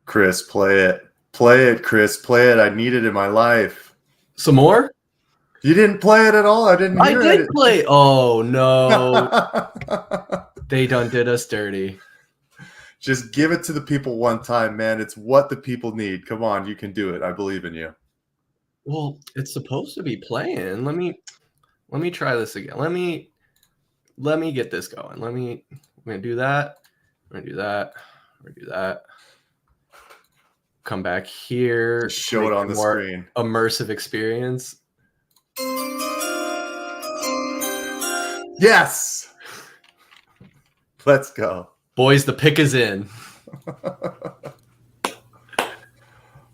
Chris, play it. Play it, Chris. Play it. I need it in my life. Some more? You didn't play it at all. I didn't hear it. I did play. Oh, no. They done did us dirty. Just give it to the people one time, man. It's what the people need. Come on, you can do it. I believe in you. Well, it's supposed to be playing. Let me try this again. Let me get this going. I'm gonna do that. I'm gonna do that. I'm gonna do that. Come back here. Just show it on the screen. Immersive experience. Yes. Let's go. Boys, the pick is in.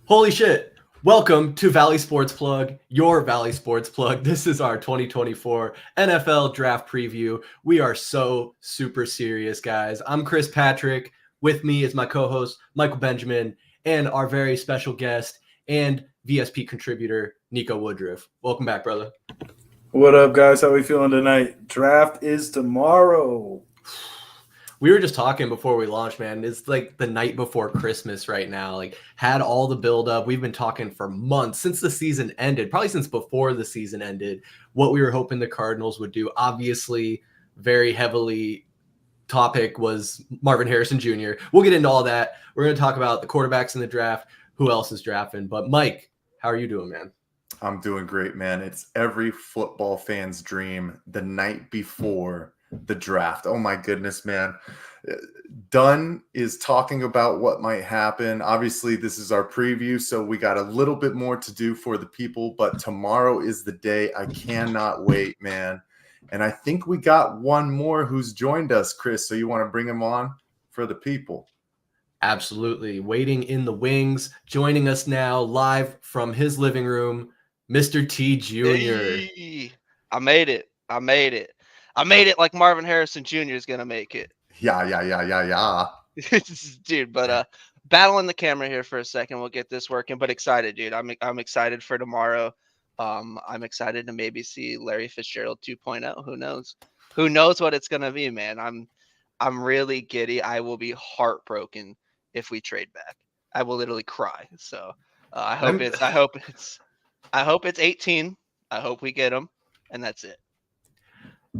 Holy shit. Welcome to Valley Sports Plug, your Valley Sports Plug. This is our 2024 NFL Draft Preview. We are so super serious, guys. I'm Chris Patrick. With me is my co-host, Michael Benjamin, and our very special guest and VSP contributor, Niko Woodruff. Welcome back, brother. What up, guys? How we feeling tonight? Draft is tomorrow. We were just talking before we launched, man. It's like the night before Christmas right now. Like, had all the buildup. We've been talking for months since the season ended, probably since before the season ended, what we were hoping the Cardinals would do. Obviously, very heavily topic was Marvin Harrison Jr. We'll get into all that. We're going to talk about the quarterbacks in the draft, who else is drafting. But Mike, how are you doing, man? I'm doing great, man. It's every football fan's dream the night before the draft. Oh my goodness, man. Dunn is talking about what might happen. Obviously, this is our preview, so we got a little bit more to do for the people, but tomorrow is the day. I cannot wait, man. And I think we got one more who's joined us, Chris. So you want to bring him on for the people? Absolutely. Waiting in the wings, joining us now live from his living room, Mr. T Jr. Hey, I made it. I made it like Marvin Harrison Jr. is going to make it. Yeah. Dude, but battling the camera here for a second. We'll get this working, but excited, dude. I'm excited for tomorrow. I'm excited to maybe see Larry Fitzgerald 2.0. Who knows? Who knows what it's going to be, man? I'm really giddy. I will be heartbroken if we trade back. I will literally cry. So I hope it's 18. I hope we get him, and that's it.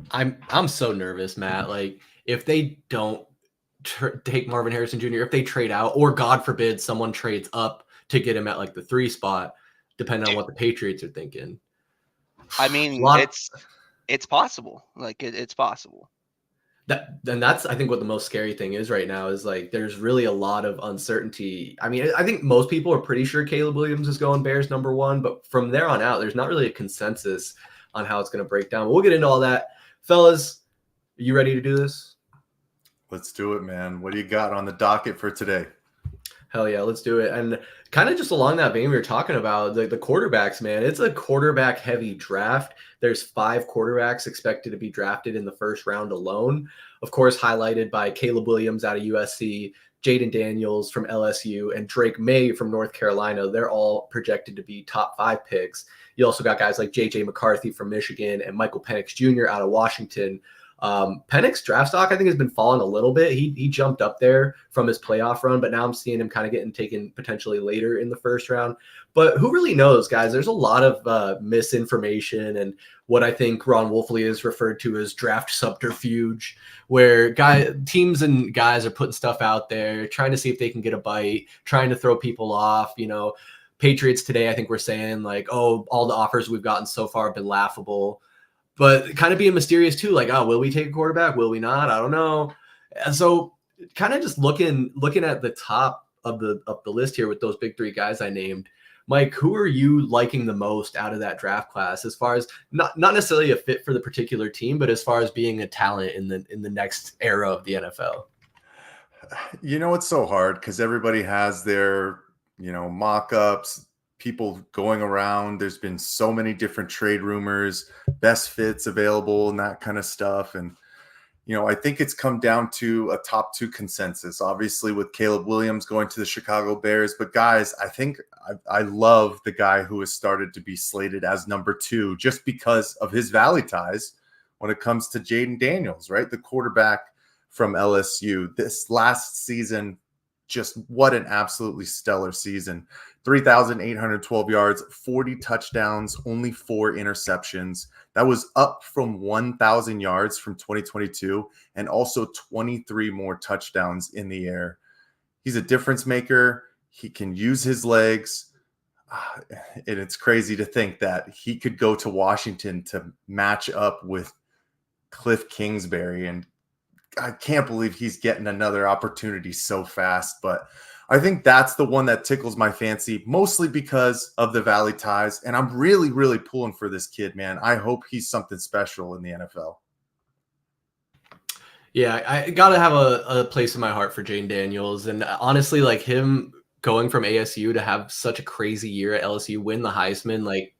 I'm so nervous, Matt. Like, if they don't take Marvin Harrison Jr., if they trade out, or God forbid someone trades up to get him at like the 3 spot, depending on what the Patriots are thinking. I mean, it's possible. Like it's possible. That's I think what the most scary thing is right now is like there's really a lot of uncertainty. I mean, I think most people are pretty sure Caleb Williams is going Bears #1, but from there on out, there's not really a consensus on how it's going to break down. But we'll get into all that. Fellas, are you ready to do this? Let's do it, man. What do you got on the docket for today? Hell yeah, let's do it. And kind of just along that vein we were talking about, the quarterbacks, man. It's a quarterback-heavy draft. There's 5 quarterbacks expected to be drafted in the first round alone. Of course, highlighted by Caleb Williams out of USC, Jayden Daniels from LSU, and Drake May from North Carolina. They're all projected to be top 5 picks. You also got guys like J.J. McCarthy from Michigan and Michael Penix Jr. out of Washington. Penix draft stock, I think, has been falling a little bit. He jumped up there from his playoff run, but now I'm seeing him kind of getting taken potentially later in the first round. But who really knows, guys? There's a lot of misinformation and what I think Ron Wolfley is referred to as draft subterfuge, where teams and guys are putting stuff out there, trying to see if they can get a bite, trying to throw people off. You know, Patriots today, I think we're saying like, oh, all the offers we've gotten so far have been laughable. But kind of being mysterious too, like, oh, will we take a quarterback? Will we not? I don't know. And so kind of just looking at the top of the list here with those big 3 guys I named. Mike, who are you liking the most out of that draft class as far as not necessarily a fit for the particular team, but as far as being a talent in the next era of the NFL? You know, it's so hard because everybody has their, mock-ups, people going around. There's been so many different trade rumors, best fits available and that kind of stuff. And, I think it's come down to a top 2 consensus, obviously with Caleb Williams going to the Chicago Bears. But guys, I think I love the guy who has started to be slated as #2 just because of his Valley ties when it comes to Jayden Daniels, right? The quarterback from LSU. This last season, just what an absolutely stellar season. 3,812 yards, 40 touchdowns, only 4 interceptions. That was up from 1,000 yards from 2022 and also 23 more touchdowns in the air. He's a difference maker. He can use his legs. And it's crazy to think that he could go to Washington to match up with Cliff Kingsbury. And I can't believe he's getting another opportunity so fast. But I think that's the one that tickles my fancy, mostly because of the Valley ties. And I'm really, really pulling for this kid, man. I hope he's something special in the NFL. Yeah, I got to have a place in my heart for Jayden Daniels. And honestly, like him going from ASU to have such a crazy year at LSU, win the Heisman, like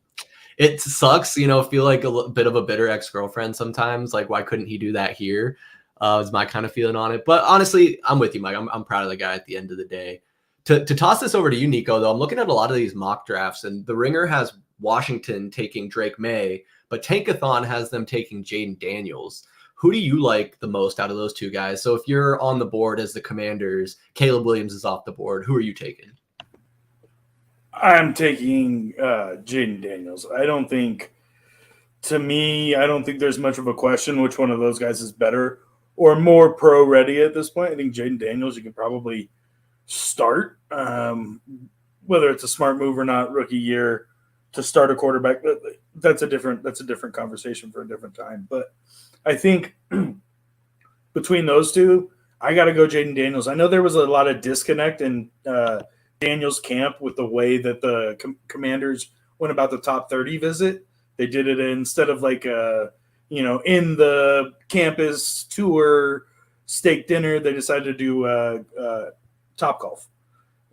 it sucks, feel like a bit of a bitter ex-girlfriend sometimes. Like, why couldn't he do that here? Is my kind of feeling on it. But honestly, I'm with you, Mike. I'm proud of the guy at the end of the day. To toss this over to you, Niko, though, I'm looking at a lot of these mock drafts, and the Ringer has Washington taking Drake May, but Tankathon has them taking Jayden Daniels. Who do you like the most out of those two guys? So if you're on the board as the Commanders, Caleb Williams is off the board. Who are you taking? I'm taking Jayden Daniels. I don't think there's much of a question which one of those guys is better or more pro ready at this point. I think Jayden Daniels, you can probably start, whether it's a smart move or not, rookie year to start a quarterback. That's a different conversation for a different time. But I think between those two, I got to go Jayden Daniels. I know there was a lot of disconnect in Daniels' camp with the way that the Commanders went about the top 30 visit. They did it instead of like in the campus tour steak dinner, they decided to do Top Golf,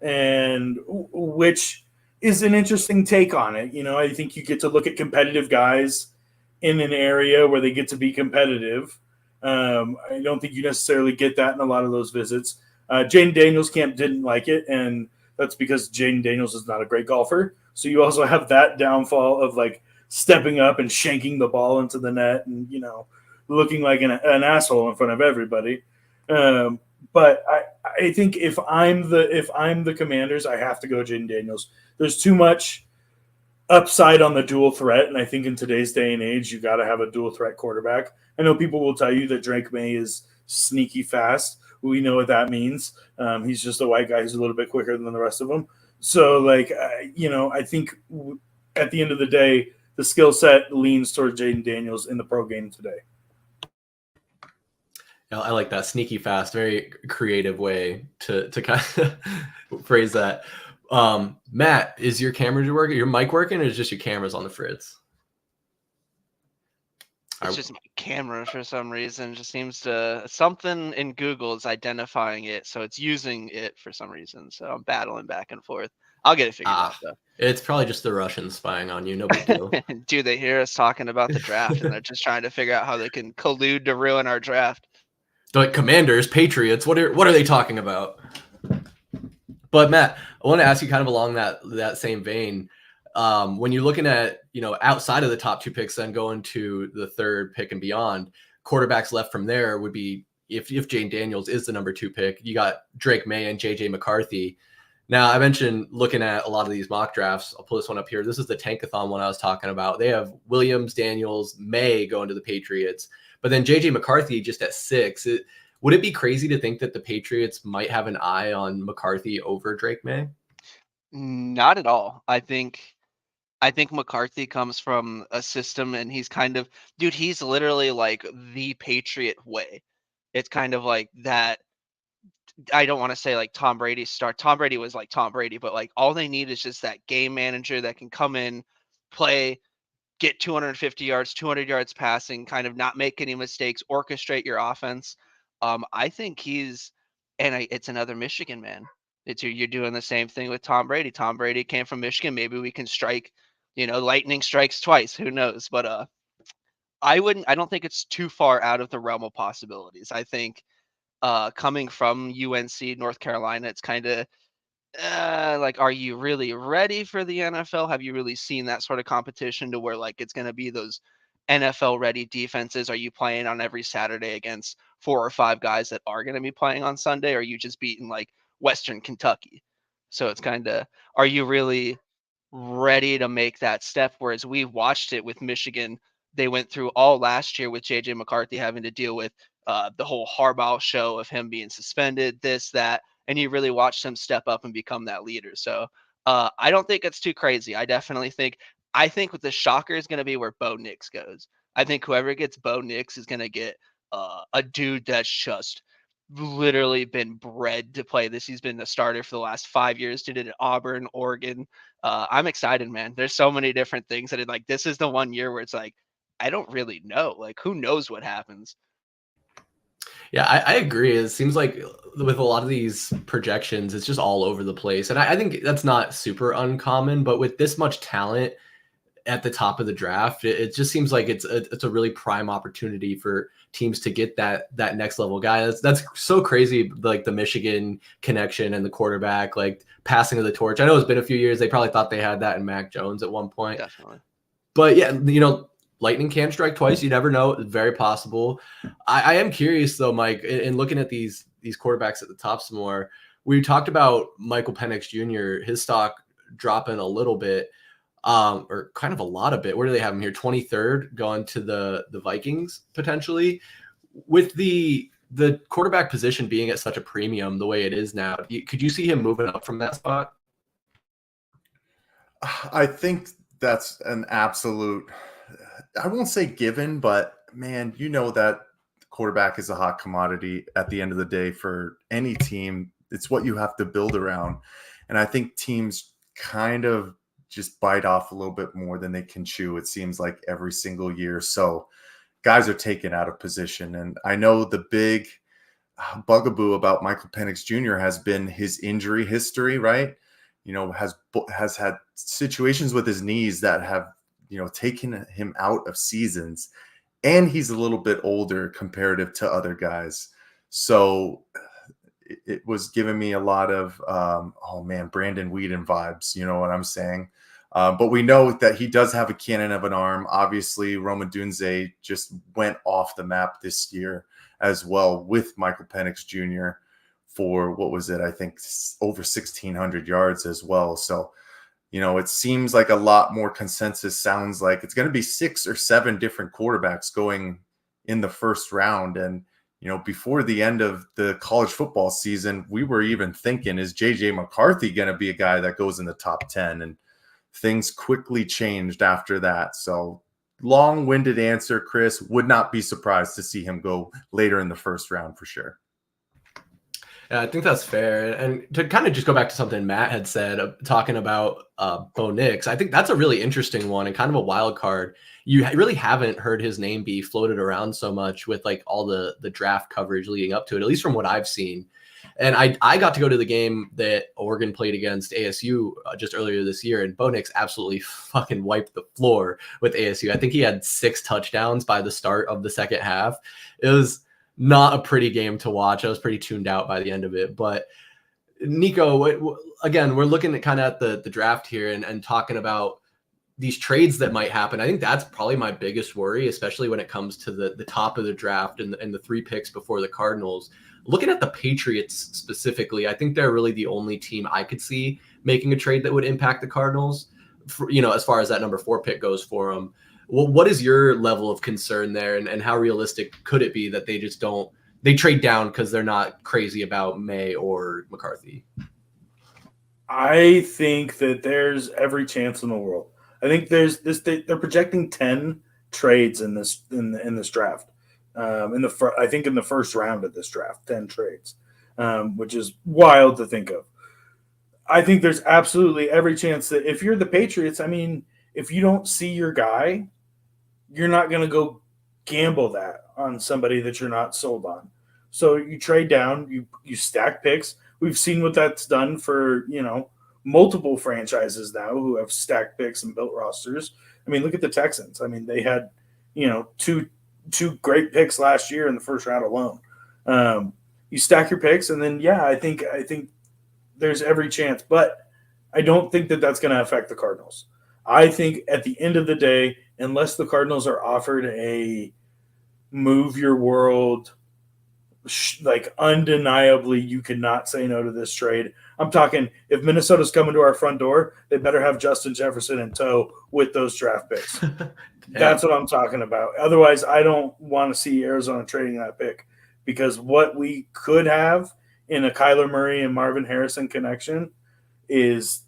and which is an interesting take on it. I think you get to look at competitive guys in an area where they get to be competitive. I don't think you necessarily get that in a lot of those visits. Jayden Daniels' camp didn't like it, and that's because Jayden Daniels is not a great golfer. So you also have that downfall of like stepping up and shanking the ball into the net and, looking like an asshole in front of everybody. But I think if I'm the Commanders, I have to go Jayden Daniels. There's too much upside on the dual threat, and I think in today's day and age, you got to have a dual threat quarterback. I know people will tell you that Drake May is sneaky fast. We know what that means. He's just a white guy who's a little bit quicker than the rest of them. So, I think at the end of the day, the skill set leans towards Jayden Daniels in the pro game today. I like that sneaky fast, very creative way to kind of phrase that. Matt, is your camera working? Your mic working, or is just your cameras on the fritz? It's just my camera for some reason. Just seems to something in Google is identifying it, so it's using it for some reason. So I'm battling back and forth. I'll get it figured out though. It's probably just the Russians spying on you. No big deal. Dude, they hear us talking about the draft and they're just trying to figure out how they can collude to ruin our draft. Like Commanders, Patriots, what are they talking about? But Matt, I want to ask you kind of along that same vein. When you're looking at, outside of the top 2 picks, then going to the 3rd pick and beyond, quarterbacks left from there would be, if Jayden Daniels is the number 2 pick, you got Drake May and JJ McCarthy. Now, I mentioned looking at a lot of these mock drafts. I'll pull this one up here. This is the Tankathon one I was talking about. They have Williams, Daniels, May going to the Patriots, but then JJ McCarthy just at 6. Would it be crazy to think that the Patriots might have an eye on McCarthy over Drake May? Not at all. I think McCarthy comes from a system, and he's he's literally like the Patriot way. It's kind of like that. I don't want to say like Tom Brady start. Tom Brady was like Tom Brady, but like all they need is just that game manager that can come in, play, get 250 yards, 200 yards passing, kind of not make any mistakes, orchestrate your offense. I think it's another Michigan man. You're doing the same thing with Tom Brady. Tom Brady came from Michigan. Maybe we can strike, lightning strikes twice. Who knows? But I don't think it's too far out of the realm of possibilities. I think coming from UNC, North Carolina, it's kind of like, are you really ready for the NFL? Have you really seen that sort of competition to where like it's going to be those NFL ready defenses? Are you playing on every Saturday against 4 or 5 guys that are going to be playing on Sunday? Or are you just beating like Western Kentucky. So it's kind of, are you really ready to make that step? Whereas we watched it with Michigan, they went through all last year with JJ McCarthy having to deal with the whole Harbaugh show of him being suspended, this, that, and you really watched him step up and become that leader. So I don't think it's too crazy. I think what the shocker is going to be where Bo Nix goes. I think whoever gets Bo Nix is going to get a dude that's just literally been bred to play this. He's been a starter for the last 5 years. Did it at Auburn, Oregon. I'm excited, man. There's so many different things that like, this is the one year where it's like, I don't really know. Like, who knows what happens? Yeah, I agree. It seems like with a lot of these projections, it's just all over the place. And I think that's not super uncommon, but with this much talent at the top of the draft, it just seems like it's a really prime opportunity for teams to get that next level guy. That's so crazy, like the Michigan connection and the quarterback, like passing of the torch. I know it's been a few years. They probably thought they had that in Mac Jones at one point. Definitely. But yeah, lightning can strike twice. You never know. It's very possible. I am curious though, Mike, in looking at these quarterbacks at the top some more. We talked about Michael Penix Jr., his stock dropping a little bit, or kind of a lot of bit. Where do they have him here? 23rd, going to the Vikings potentially. With the quarterback position being at such a premium the way it is now, could you see him moving up from that spot? I think that's an absolute, I won't say given, but man, that quarterback is a hot commodity at the end of the day for any team. It's what you have to build around. And I think teams kind of just bite off a little bit more than they can chew. It seems like every single year. So guys are taken out of position. And I know the big bugaboo about Michael Penix Jr. has been his injury history, right? Has had situations with his knees that have, taken him out of seasons, and he's a little bit older comparative to other guys. So it was giving me a lot of, Brandon Weeden vibes, you know what I'm saying? But we know that he does have a cannon of an arm. Obviously, Rome Odunze just went off the map this year as well with Michael Penix Jr. for, what was it? I think over 1,600 yards as well. So, it seems like a lot more consensus sounds like it's going to be 6 or 7 different quarterbacks going in the first round. And, before the end of the college football season, we were even thinking, is JJ McCarthy going to be a guy that goes in the top 10? And things quickly changed after that. So long-winded answer, Chris. Would not be surprised to see him go later in the first round for sure. Yeah, I think that's fair. And to kind of just go back to something Matt had said, talking about Bo Nix, I think that's a really interesting one and kind of a wild card. You really haven't heard his name be floated around so much with like all the draft coverage leading up to it, at least from what I've seen. And I got to go to the game that Oregon played against ASU just earlier this year, and Bo Nix absolutely fucking wiped the floor with ASU. I think he had 6 touchdowns by the start of the second half. It was not a pretty game to watch. I was pretty tuned out by the end of it. But Niko, again, we're looking at kind of at the draft here and talking about these trades that might happen. I think that's probably my biggest worry, especially when it comes to the top of the draft and the 3 picks before the Cardinals. Looking at the Patriots specifically, I think they're really the only team I could see making a trade that would impact the Cardinals, as far as that number 4 pick goes for them. Well, what is your level of concern there, and how realistic could it be that they trade down because they're not crazy about May or McCarthy? I think that there's every chance in the world. I think they're projecting 10 trades in this draft. I think in the first round of this draft, 10 trades, which is wild to think of. I think there's absolutely every chance that if you're the Patriots, I mean, if you don't see your guy, you're not going to go gamble that on somebody that you're not sold on. So you trade down, you stack picks. We've seen what that's done for, multiple franchises now who have stacked picks and built rosters. I mean, look at the Texans. I mean, they had, two great picks last year in the first round alone. You stack your picks, and then, I think there's every chance. But I don't think that that's going to affect the Cardinals. I think at the end of the day, unless the Cardinals are offered a move your world like undeniably, you cannot say no to this trade. I'm talking if Minnesota's coming to our front door, they better have Justin Jefferson in tow with those draft picks. That's what I'm talking about. Otherwise, I don't want to see Arizona trading that pick, because what we could have in a Kyler Murray and Marvin Harrison connection is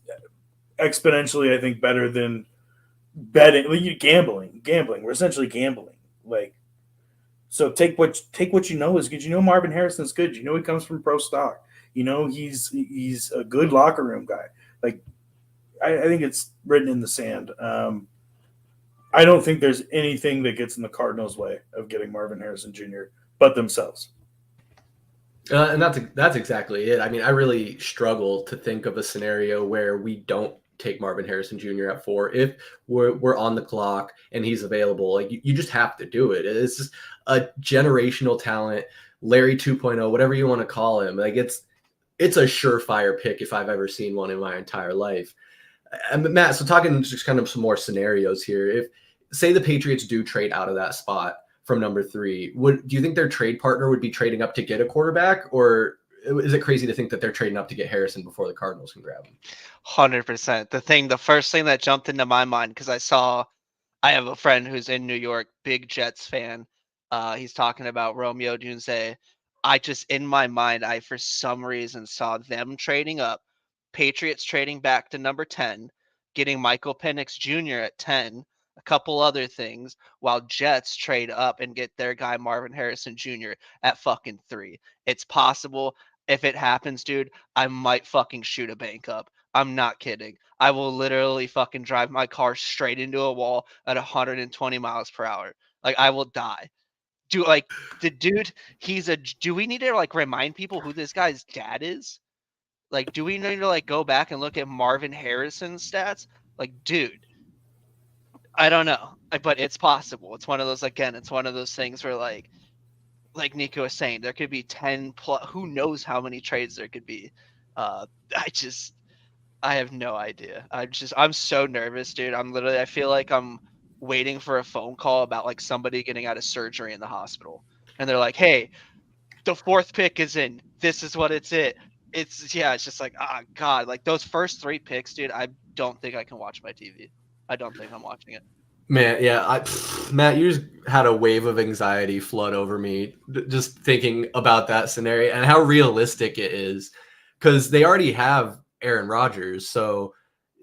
exponentially, I think, better than betting. Like, gambling. We're essentially gambling. Like, so take what you know is good. You know Marvin Harrison's good. You know he comes from pro stock. You know he's a good locker room guy. Like, I think it's written in the sand. I don't think there's anything that gets in the Cardinals' way of getting Marvin Harrison Jr. but themselves. And that's exactly it. I mean, I really struggle to think of a scenario where we don't take Marvin Harrison Jr. at 4 if we're on the clock and he's available. Like, you just have to do it. It's just a generational talent, Larry 2.0, whatever you want to call him. Like, it's a surefire pick if I've ever seen one in my entire life. And Matt, so talking just kind of some more scenarios here. If, say, the Patriots do trade out of that spot from number 3, do you think their trade partner would be trading up to get a quarterback, or is it crazy to think that they're trading up to get Harrison before the Cardinals can grab him? 100%. The first thing that jumped into my mind, because I have a friend who's in New York, big Jets fan. He's talking about Romeo Dunze. In my mind, I for some reason saw them trading up, Patriots trading back to number 10, getting Michael Penix Jr. at 10, a couple other things, while Jets trade up and get their guy Marvin Harrison Jr. at fucking 3. It's possible. If it happens, dude, I might fucking shoot a bank up. I'm not kidding. I will literally fucking drive my car straight into a wall at 120 miles per hour. Like, I will die. The dude, do we need to like remind people who this guy's dad is? Like, do we need to like go back and look at Marvin Harrison's stats? Like, dude, I don't know, but it's possible. It's one of those things where like Niko was saying, there could be 10 plus, who knows how many trades there could be. I have no idea. I'm so nervous, dude. I feel like I'm waiting for a phone call about like somebody getting out of surgery in the hospital. And they're like, hey, the 4th pick is in. This is what it's just like, God, like those first 3 picks, dude, I don't think I can watch my TV. I don't think I'm watching it. Man, yeah, Matt, you just had a wave of anxiety flood over me just thinking about that scenario and how realistic it is, because they already have Aaron Rodgers. So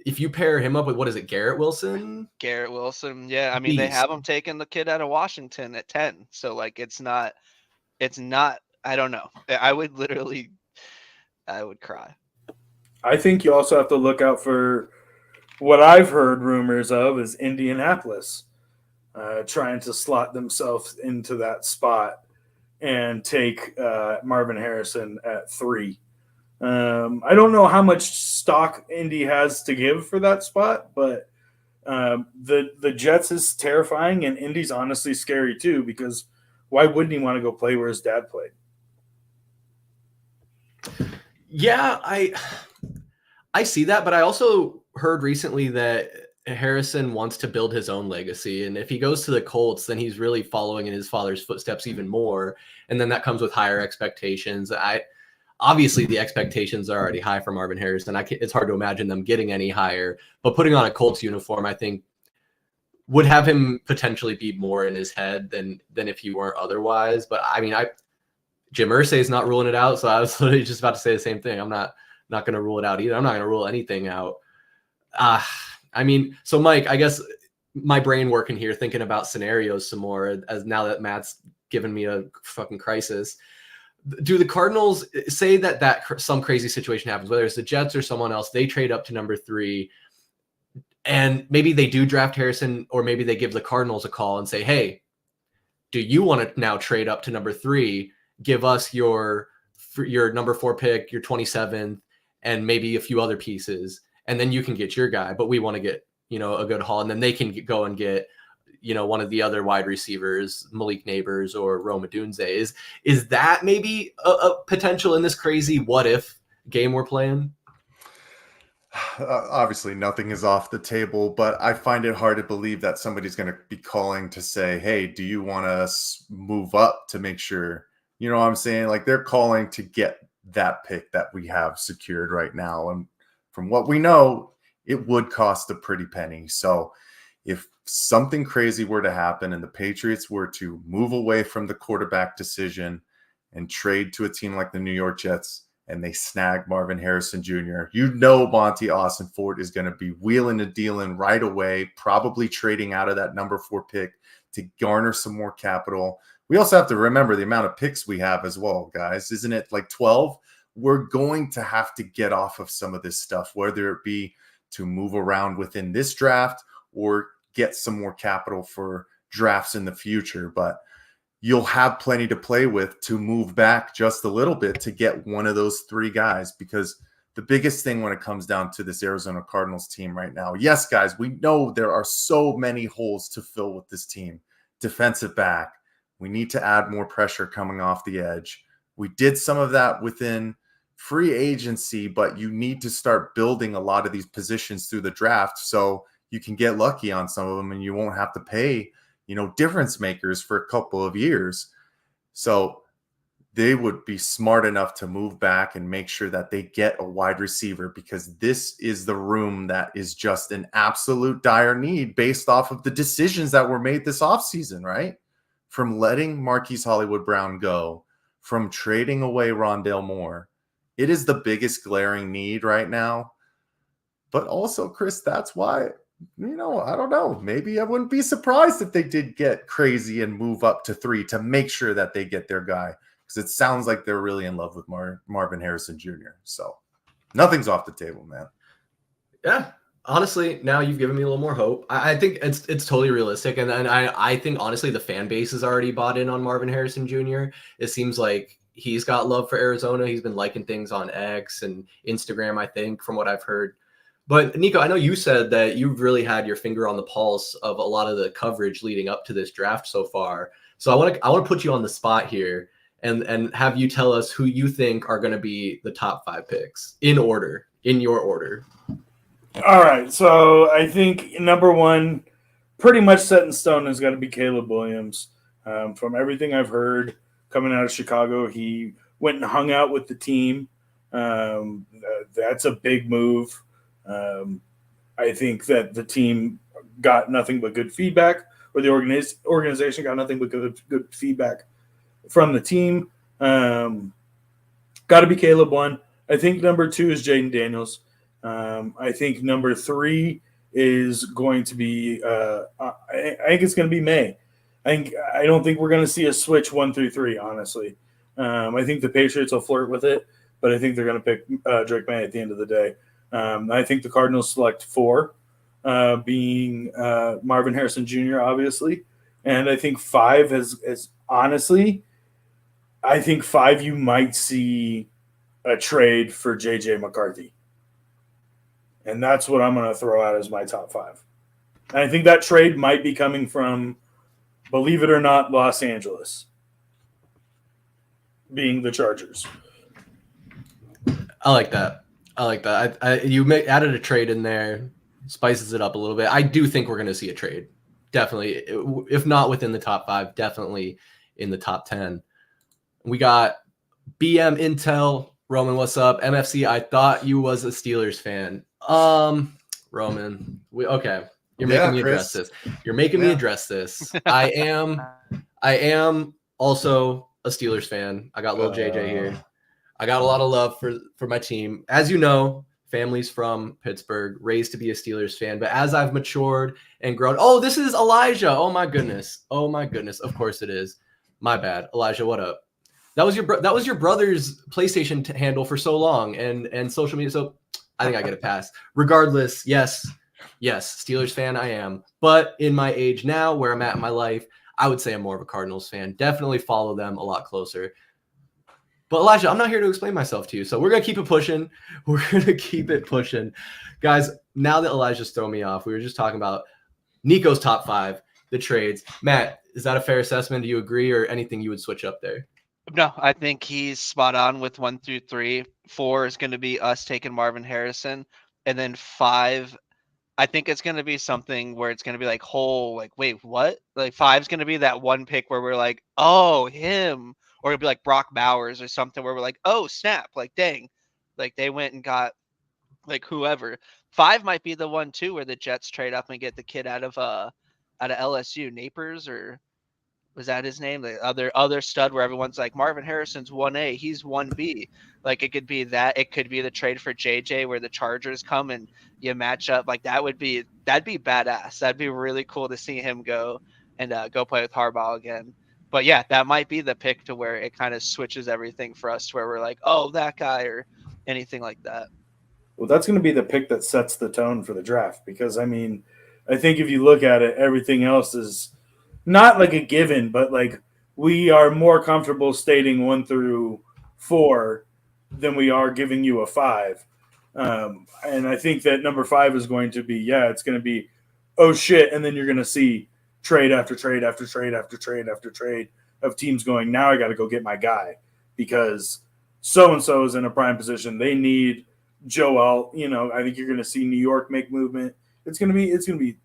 if you pair him up with, what is it, Garrett Wilson? Garrett Wilson, yeah. I mean, they have him taking the kid out of Washington at 10. So like, it's not. I don't know. I would cry. I think you also have to look out for what I've heard rumors of is Indianapolis trying to slot themselves into that spot and take Marvin Harrison at 3. I don't know how much stock Indy has to give for that spot, but the Jets is terrifying, and Indy's honestly scary too, because why wouldn't he want to go play where his dad played? Yeah, I see that, but I also heard recently that Harrison wants to build his own legacy, and if he goes to the Colts, then he's really following in his father's footsteps even more, and then that comes with higher expectations. Obviously, the expectations are already high for Marvin Harrison. It's hard to imagine them getting any higher, but putting on a Colts uniform, I think, would have him potentially be more in his head than if he weren't otherwise. But I mean, Jim Irsay is not ruling it out, so I was literally just about to say the same thing. I'm not going to rule it out either. I'm not going to rule anything out. I mean, so Mike, I guess my brain working here, thinking about scenarios some more, as now that Matt's given me a fucking crisis. Do the Cardinals, say that some crazy situation happens, whether it's the Jets or someone else, they trade up to number 3, and maybe they do draft Harrison, or maybe they give the Cardinals a call and say, hey, do you want to now trade up to number 3? Give us your number 4 pick, your 27th, and maybe a few other pieces, and then you can get your guy, but we want to get, a good haul, and then they can go and get, one of the other wide receivers, Malik Neighbors or Rome Odunze. Is that maybe a potential in this crazy what if game we're playing? Obviously, nothing is off the table, but I find it hard to believe that somebody's going to be calling to say, hey, do you want to move up to make sure You know what I'm saying? Like they're calling to get that pick that we have secured right now. And from what we know, it would cost a pretty penny. So if something crazy were to happen and the Patriots were to move away from the quarterback decision and trade to a team like the New York Jets and they snag Marvin Harrison Jr., you know Monty Austin Ford is going to be wheeling and dealing right away, probably trading out of that number 4 pick to garner some more capital. We also have to remember the amount of picks we have as well, guys. Isn't it like 12? We're going to have to get off of some of this stuff, whether it be to move around within this draft or get some more capital for drafts in the future. But you'll have plenty to play with to move back just a little bit to get one of those 3 guys, because the biggest thing when it comes down to this Arizona Cardinals team right now, yes, guys, we know there are so many holes to fill with this team. Defensive back, we need to add more pressure coming off the edge. We did some of that within free agency, but you need to start building a lot of these positions through the draft so you can get lucky on some of them and you won't have to pay, difference makers for a couple of years. So they would be smart enough to move back and make sure that they get a wide receiver, because this is the room that is just an absolute dire need based off of the decisions that were made this offseason, right? From letting Marquise Hollywood Brown go, from trading away Rondale Moore. It is the biggest glaring need right now. But also, Chris, that's why, I don't know. Maybe I wouldn't be surprised if they did get crazy and move up to 3 to make sure that they get their guy. Because it sounds like they're really in love with Marvin Harrison Jr. So nothing's off the table, man. Yeah. Honestly, now you've given me a little more hope. I think it's totally realistic. And I think, honestly, the fan base has already bought in on Marvin Harrison Jr. It seems like he's got love for Arizona. He's been liking things on X and Instagram, I think, from what I've heard. But Niko, I know you said that you've really had your finger on the pulse of a lot of the coverage leading up to this draft so far. So I want to put you on the spot here and have you tell us who you think are going to be the top 5 picks in your order. All right, so I think number 1, pretty much set in stone, is going to be Caleb Williams. From everything I've heard coming out of Chicago, he went and hung out with the team. That's a big move. I think that the team got nothing but good feedback, or the organization got nothing but good feedback from the team. Got to be Caleb 1. I think number 2 is Jayden Daniels. I think number 3 is going to be I think it's going to be May. I don't think we're going to see a switch 1 through 3, honestly. I think the Patriots will flirt with it, but I think they're going to pick Drake May at the end of the day. I think the Cardinals select 4, being Marvin Harrison Jr., obviously. And I think 5 is honestly, I think 5 you might see a trade for J.J. McCarthy. And that's what I'm going to throw out as my top 5. And I think that trade might be coming from, believe it or not, Los Angeles, being the Chargers. I like that. You added a trade in there, spices it up a little bit. I do think we're going to see a trade. Definitely. If not within the top 5, definitely in the top 10. We got BM Intel. Roman, what's up? MFC, I thought you was a Steelers fan. Roman, okay. You're making me address this. You're making me address this. I am also a Steelers fan. I got little JJ here. I got a lot of love for my team. As you know, family's from Pittsburgh, raised to be a Steelers fan. But as I've matured and grown, oh, this is Elijah. Oh my goodness. Of course it is. My bad. Elijah, what up? That was your brother's PlayStation handle for so long and social media. So I think I get a pass. Regardless, yes, Steelers fan I am. But in my age now, where I'm at in my life, I would say I'm more of a Cardinals fan. Definitely follow them a lot closer. But Elijah, I'm not here to explain myself to you. So we're going to keep it pushing. Guys, now that Elijah's thrown me off, we were just talking about Niko's top 5, the trades. Matt, is that a fair assessment? Do you agree, or anything you would switch up there? No, I think he's spot on with 1 through 3. 4 is going to be us taking Marvin Harrison. And then 5, I think it's going to be something where it's going to be like, wait, what? Like 5 is going to be that one pick where we're like, oh, him. or it'd be like Brock Bowers or something where we're like, oh snap, like dang, like they went and got like whoever. 5 might be the one too where the Jets trade up and get the kid out of LSU, Napers, or was that his name? The other stud where everyone's like Marvin Harrison's 1A, he's 1B. Like it could be that. It could be the trade for JJ where the Chargers come and you match up. Like that'd be badass. That'd be really cool to see him go and go play with Harbaugh again. But yeah, that might be the pick to where it kind of switches everything for us to where we're like, oh, that guy or anything like that. Well, that's going to be the pick that sets the tone for the draft because, I mean, I think if you look at it, everything else is not like a given, but like we are more comfortable stating 1 through 4 than we are giving you a 5. And I think that number 5 is going to be, it's going to be, oh shit. And then you're going to see trade after trade after trade after trade after trade of teams going, now I got to go get my guy because so-and-so is in a prime position. They need Joel. I think you're going to see New York make movement. It's going to be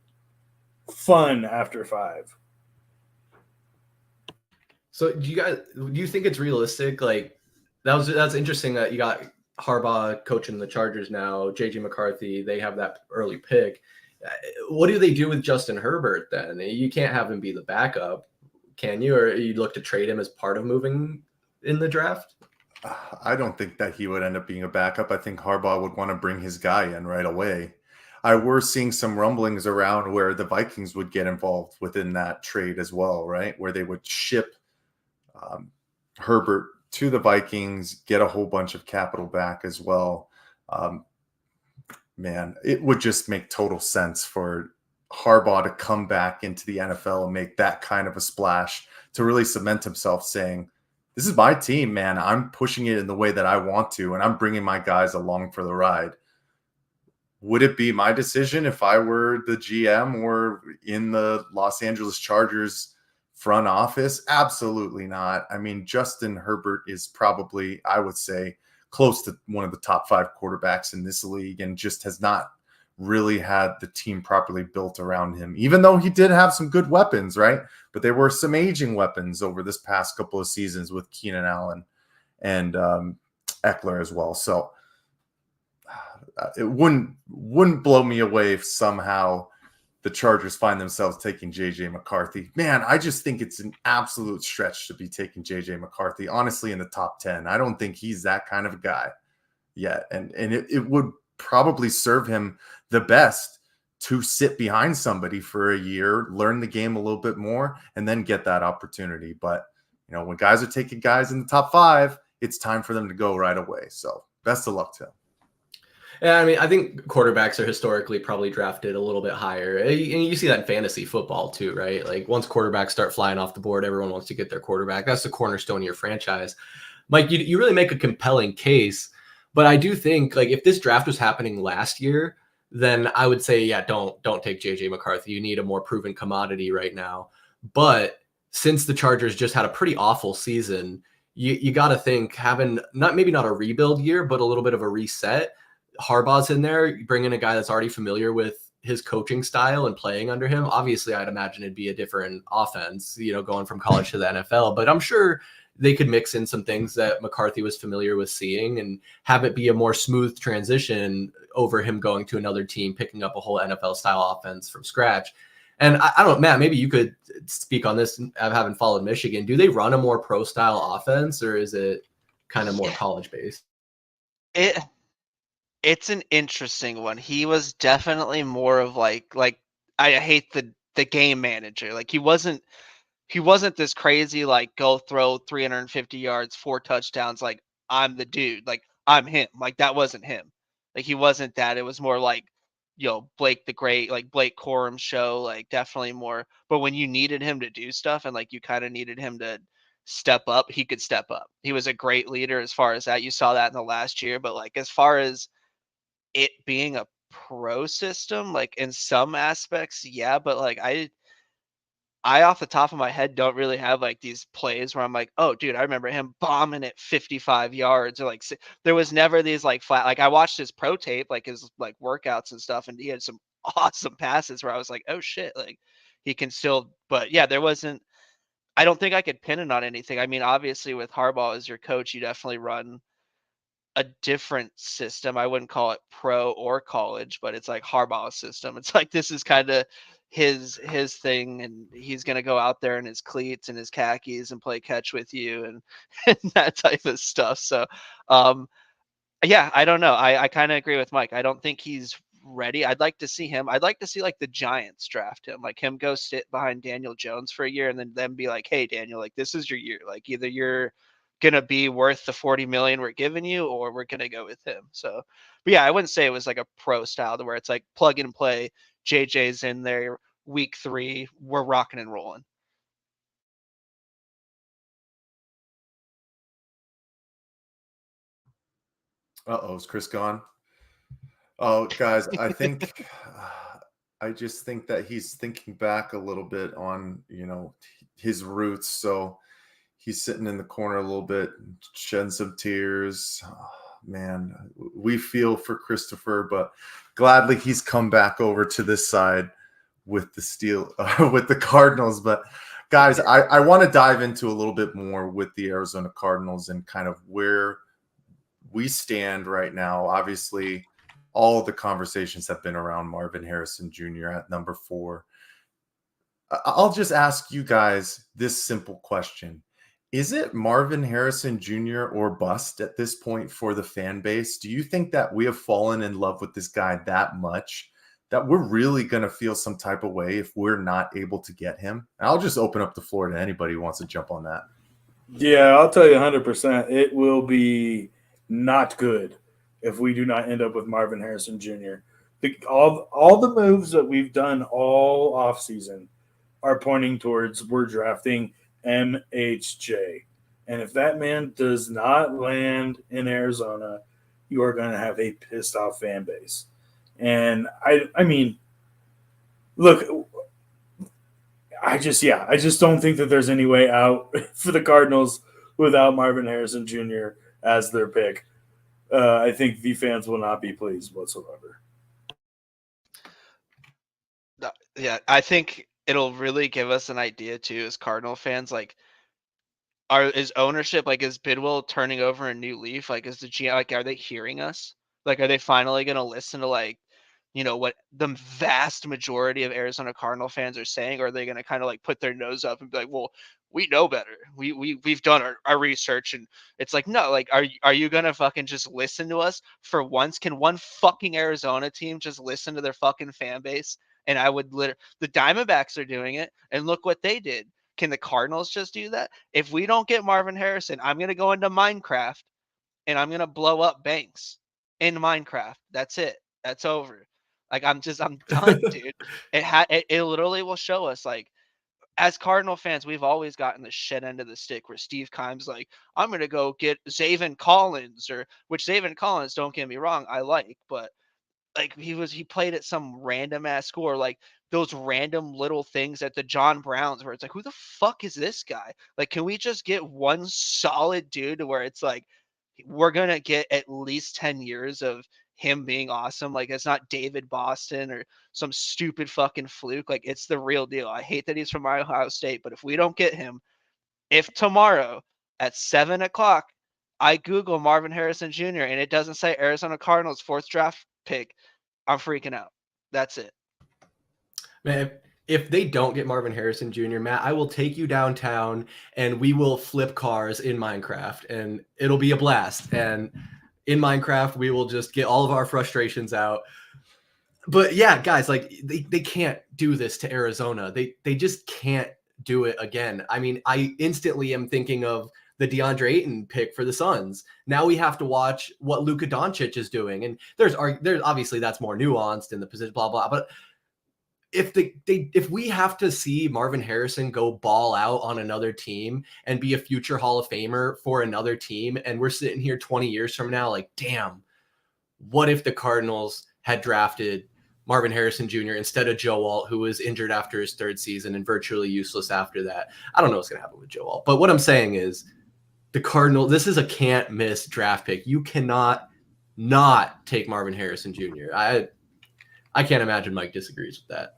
fun after 5. So do you think it's realistic? Like that's interesting that you got Harbaugh coaching the Chargers now, JJ McCarthy, they have that early pick. What do they do with Justin Herbert then? You can't have him be the backup, can you? Or you look to trade him as part of moving in the draft? I don't think that he would end up being a backup. I think Harbaugh would want to bring his guy in right away. I were seeing some rumblings around where the Vikings would get involved within that trade as well, right? Where they would ship Herbert to the Vikings, get a whole bunch of capital back as well. Man, it would just make total sense for Harbaugh to come back into the NFL and make that kind of a splash to really cement himself saying, this is my team, man. I'm pushing it in the way that I want to, and I'm bringing my guys along for the ride. Would it be my decision if I were the GM or in the Los Angeles Chargers front office? Absolutely not. I mean, Justin Herbert is probably, I would say, close to one of the top 5 quarterbacks in this league and just has not really had the team properly built around him, even though he did have some good weapons, right? But there were some aging weapons over this past couple of seasons with Keenan Allen and Eckler as well. So it wouldn't blow me away if somehow the Chargers find themselves taking JJ McCarthy. Man, I just think it's an absolute stretch to be taking JJ McCarthy, honestly, in the top 10. I don't think he's that kind of a guy yet. And it would probably serve him the best to sit behind somebody for a year, learn the game a little bit more, and then get that opportunity. But, when guys are taking guys in the top 5, it's time for them to go right away. So best of luck to him. Yeah, I mean, I think quarterbacks are historically probably drafted a little bit higher. And you see that in fantasy football too, right? Like once quarterbacks start flying off the board, everyone wants to get their quarterback. That's the cornerstone of your franchise. Mike, you really make a compelling case. But I do think, like, if this draft was happening last year, then I would say, yeah, don't take JJ McCarthy. You need a more proven commodity right now. But since the Chargers just had a pretty awful season, you got to think having maybe not a rebuild year, but a little bit of a reset. Harbaugh's in there, bring in a guy that's already familiar with his coaching style and playing under him. Obviously, I'd imagine it'd be a different offense, going from college to the NFL, but I'm sure they could mix in some things that McCarthy was familiar with seeing and have it be a more smooth transition over him going to another team, picking up a whole NFL style offense from scratch. And I don't know, Matt, maybe you could speak on this. I haven't followed Michigan. Do they run a more pro style offense or is it kind of more college based? It's an interesting one. He was definitely more of like I hate the game manager. Like he wasn't this crazy like go throw 350 yards, 4 touchdowns, like I'm the dude, like I'm him. Like that wasn't him. Like he wasn't that. It was more like, Blake the Great, like Blake Corum show, like definitely more. But when you needed him to do stuff and like you kind of needed him to step up, he could step up. He was a great leader as far as that. You saw that in the last year, but like as far as it being a pro system, like in some aspects, yeah, but like I off the top of my head don't really have like these plays where I'm like, oh dude, I remember him bombing at 55 yards or like there was never these like flat, like I watched his pro tape, like his like workouts and stuff, and he had some awesome passes where I was like, oh shit, like he can still, but yeah, there wasn't, I don't think I could pin it on anything. I mean, obviously with Harbaugh as your coach, you definitely run a different system. I wouldn't call it pro or college, but it's like Harbaugh's system. It's like this is kind of his thing, and he's gonna go out there in his cleats and his khakis and play catch with you and, and that type of stuff. So yeah, I don't know. I kind of agree with Mike. I don't think he's ready. I'd like to see him. I'd like to see like the Giants draft him, like him go sit behind Daniel Jones for a year and then them be like, hey, Daniel, like this is your year. Like either you're gonna be worth the 40 million we're giving you, or we're gonna go with him. So, but yeah, I wouldn't say it was like a pro style to where it's like plug and play. JJ's in there week 3. We're rocking and rolling. Uh-oh, is Chris gone? Oh, guys, I just think that he's thinking back a little bit on, his roots. So he's sitting in the corner a little bit, shedding some tears. Oh, man, we feel for Christopher, but gladly he's come back over to this side with with the Cardinals. But guys, I want to dive into a little bit more with the Arizona Cardinals and kind of where we stand right now. Obviously, all of the conversations have been around Marvin Harrison Jr. at number 4. I'll just ask you guys this simple question. Is it Marvin Harrison Jr. or bust at this point for the fan base? Do you think that we have fallen in love with this guy that much that we're really going to feel some type of way if we're not able to get him? And I'll just open up the floor to anybody who wants to jump on that. Yeah, I'll tell you 100%. It will be not good if we do not end up with Marvin Harrison Jr. All the moves that we've done all offseason are pointing towards we're drafting MHJ. And if that man does not land in Arizona, you are going to have a pissed off fan base. And I mean, look, I just don't think that there's any way out for the Cardinals without Marvin Harrison Jr. as their pick. I think the fans will not be pleased whatsoever. Yeah, I think it'll really give us an idea too as Cardinal fans, like is ownership, like is Bidwell turning over a new leaf? Like is the GM, like are they hearing us? Like are they finally gonna listen to like what the vast majority of Arizona Cardinal fans are saying, or are they gonna kind of like put their nose up and be like, well, we know better. We've done our research, and it's like, no, like are you gonna fucking just listen to us for once? Can one fucking Arizona team just listen to their fucking fan base? And I would the Diamondbacks are doing it, and look what they did. Can the Cardinals just do that? If we don't get Marvin Harrison, I'm going to go into Minecraft and I'm going to blow up banks in Minecraft. That's it. That's over. Like I'm done, dude. It literally will show us, like, as Cardinal fans, we've always gotten the shit end of the stick where Steve Keim's like, I'm going to go get Zaven Collins, which Zaven Collins, don't get me wrong, I like, but like he played at some random ass score, like those random little things at the John Browns where it's like, who the fuck is this guy? Like, can we just get one solid dude to where it's like we're gonna get at least 10 years of him being awesome? Like it's not David Boston or some stupid fucking fluke. Like it's the real deal. I hate that he's from Ohio State, but if we don't get him, if tomorrow at 7 o'clock I Google Marvin Harrison Jr. and it doesn't say Arizona Cardinals 4th draft pick, I'm freaking out. That's it. Man, if they don't get Marvin Harrison Jr., Matt, I will take you downtown and we will flip cars in Minecraft, and it'll be a blast. And in Minecraft, we will just get all of our frustrations out. But yeah, guys, like they can't do this to Arizona. They just can't do it again. I mean, I instantly am thinking of the DeAndre Ayton pick for the Suns. Now we have to watch what Luka Doncic is doing. And there's obviously that's more nuanced in the position, blah, blah. But if we have to see Marvin Harrison go ball out on another team and be a future Hall of Famer for another team, and we're sitting here 20 years from now, like, damn, what if the Cardinals had drafted Marvin Harrison Jr. instead of Joe Alt, who was injured after his 3rd season and virtually useless after that? I don't know what's going to happen with Joe Alt. But what I'm saying is the Cardinals, this is a can't miss draft pick. You cannot not take Marvin Harrison Jr. I can't imagine Mike disagrees with that.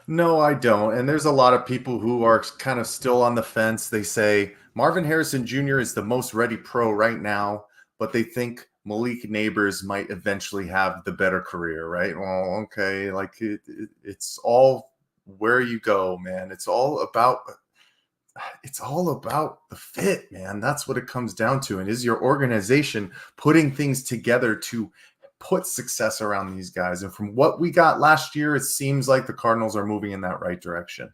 No, I don't. And there's a lot of people who are kind of still on the fence. They say Marvin Harrison Jr. is the most ready pro right now, but they think Malik Neighbors might eventually have the better career, right? Well, okay, like it's all where you go, man. It's all about the fit, man. That's what it comes down to. And is your organization putting things together to put success around these guys? And from what we got last year, it seems like the Cardinals are moving in that right direction.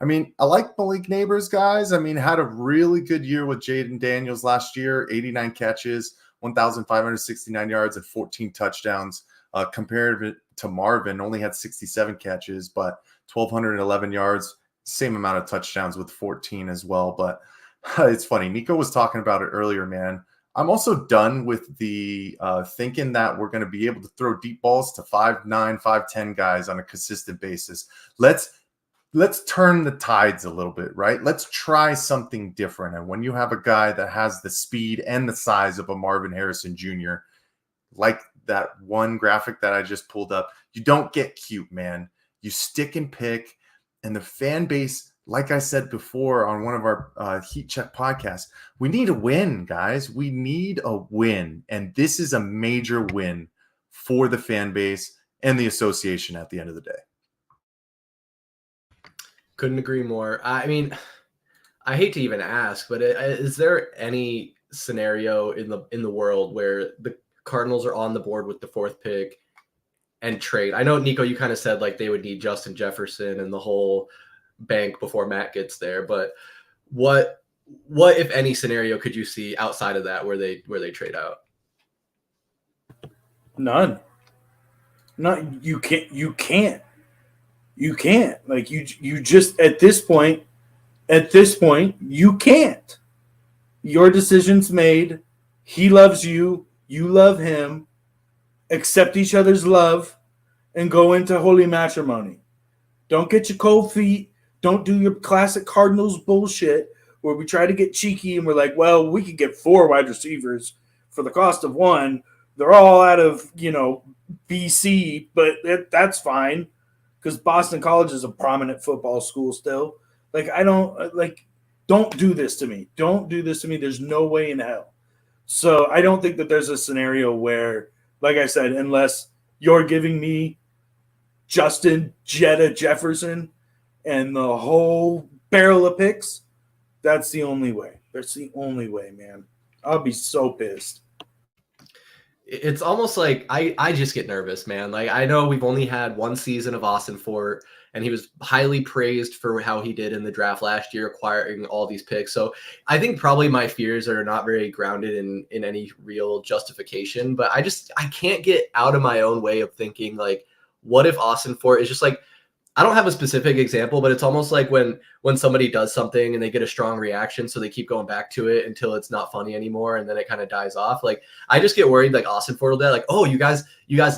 I mean, I like Malik Neighbors, guys. I mean, had a really good year with Jayden Daniels last year, 89 catches, 1,569 yards, and 14 touchdowns. Compared to Marvin, only had 67 catches, but 1,211 yards, same amount of touchdowns with 14 as well. But it's funny. Niko was talking about it earlier, man. I'm also done with the thinking that we're going to be able to throw deep balls to 5'9", 5'10" guys on a consistent basis. Let's turn the tides a little bit, right? Let's try something different. And when you have a guy that has the speed and the size of a Marvin Harrison Jr., like that one graphic that I just pulled up, you don't get cute, man. You stick and pick. And the fan base, like I said before on one of our Heat Check podcasts, we need a win, guys. We need a win. And this is a major win for the fan base and the association at the end of the day. Couldn't agree more. I mean, I hate to even ask, but is there any scenario in the world where the Cardinals are on the board with the 4th pick and trade? I know, Niko, you kind of said like they would need Justin Jefferson and the whole bank before Matt gets there, but what if any scenario could you see outside of that where they trade out? None. Not you can't. Like you just at this point you can't. Your decision's made. He loves you, you love him. Accept each other's love and go into holy matrimony. Don't get your cold feet. Don't do your classic Cardinals bullshit where we try to get cheeky and we're like, well, we could get 4 wide receivers for the cost of 1. They're all out of, BC, but that's fine because Boston College is a prominent football school still. Like, don't do this to me. Don't do this to me. There's no way in hell. So I don't think that there's a scenario where, like I said, unless you're giving me Justin Jetta Jefferson and the whole barrel of picks, that's the only way. That's the only way, man. I'll be so pissed. It's almost like I just get nervous, man. Like, I know we've only had 1 season of Austin Fort, and he was highly praised for how he did in the draft last year, acquiring all these picks. So I think probably my fears are not very grounded in any real justification, but I can't get out of my own way of thinking, like, what if Austin Fort is just like, I don't have a specific example, but it's almost like when somebody does something and they get a strong reaction, so they keep going back to it until it's not funny anymore, and then it kind of dies off. Like, I just get worried, like Austin Ford will do that, like, oh, you guys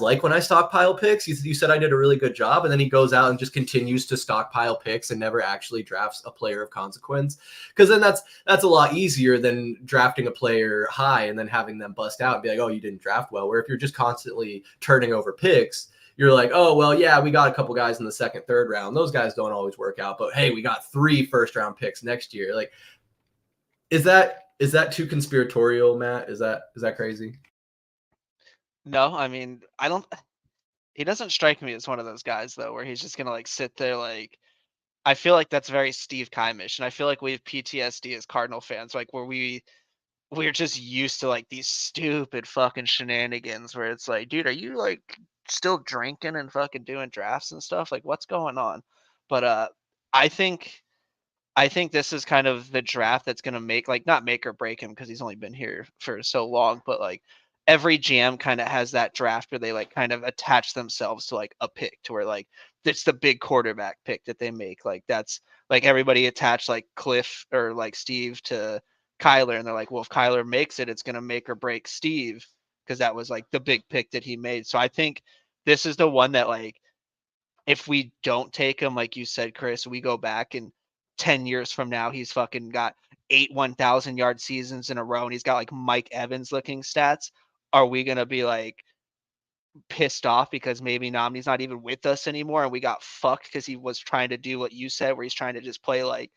like when I stockpile picks? You said I did a really good job, and then he goes out and just continues to stockpile picks and never actually drafts a player of consequence. Because then that's a lot easier than drafting a player high and then having them bust out and be like, oh, you didn't draft well. Where if you're just constantly turning over picks, you're like, oh, well, yeah, we got a couple guys in the 2nd, 3rd round. Those guys don't always work out, but hey, we got 3 first-round picks next year. Like, is that too conspiratorial, Matt? Is that crazy? No, I mean, he doesn't strike me as one of those guys though, where he's just gonna like sit there. Like, I feel like that's very Steve Keimish, and I feel like we have PTSD as Cardinal fans, like where we're just used to like these stupid fucking shenanigans where it's like, dude, are you like still drinking and fucking doing drafts and stuff? Like, what's going on? But I think this is kind of the draft that's gonna make, like, not make or break him because he's only been here for so long, but like every GM kind of has that draft where they like kind of attach themselves to like a pick to where like it's the big quarterback pick that they make. Like, that's like everybody attached like Cliff or like Steve to Kyler, and they're like, well, if Kyler makes it, it's gonna make or break Steve because that was like the big pick that he made. So I think this is the one that, like, if we don't take him, like you said, Chris, we go back and 10 years from now, he's fucking got 8 1,000-yard seasons in a row, and he's got like Mike Evans looking stats. Are we going to be like, pissed off because maybe Nomni's not even with us anymore and we got fucked because he was trying to do what you said, where he's trying to just play like